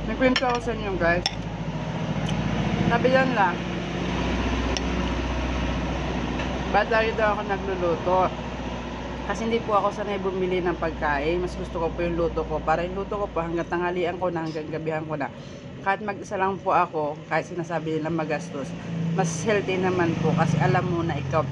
May kwento ako sa inyo, guys. Sabi yan lang, ba't lagi daw ako nagluluto? Kasi hindi po ako sanay bumili ng pagkain. Mas gusto ko po yung luto ko. Para yung luto ko po hanggang tanghalian ko na, hanggang gabihan ko na. Kahit mag-isa lang po ako, kahit sinasabi nilang magastos, mas healthy naman po. Kasi alam mo na ikaw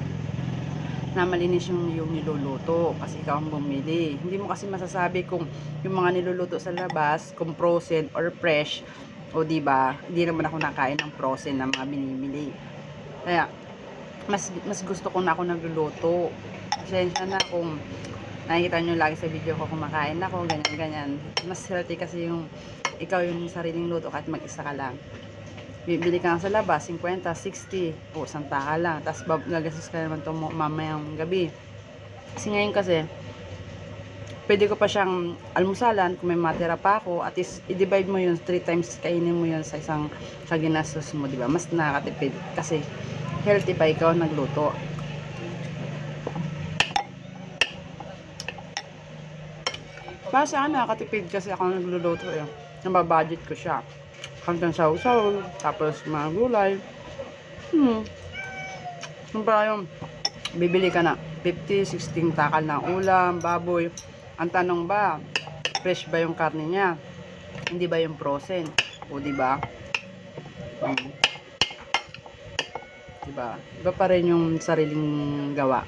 na malinis yung niluluto. Kasi ikaw ang bumili. Hindi mo kasi masasabi kung yung mga niluluto sa labas, kung frozen or fresh. O diba, hindi naman ako nakain ng frozen na mga binibili. Kaya, mas gusto ko na ako nagluluto. Pasensya na kung nakikita nyo lagi sa video ko kumakain ako, ganyan-ganyan. Mas healthy kasi yung ikaw yung sariling luto kahit mag-isa ka lang. Bibili ka nga sa labas, 50, 60, o santa ka lang. Tapos gagastos ka naman ito mamayang gabi. Kasi ngayon kasi, pwede ko pa siyang almusalan kung may matira pa ako. At least, i-divide mo yun 3 times, kainin mo yun sa isang ginastos mo, diba? Mas nakakatipid kasi healthy pa ikaw nagluto. Para sa akin, nakakatipid kasi ako nagluluto eh. Nababudget ko siya. Hanggang saw-saw, tapos mga gulay. Para yung bibili ka na 50, 16 takal na ulam, baboy. Ang tanong ba, fresh ba yung karne niya? Hindi ba yung frozen? O diba? Diba? Iba pa rin yung sariling gawa.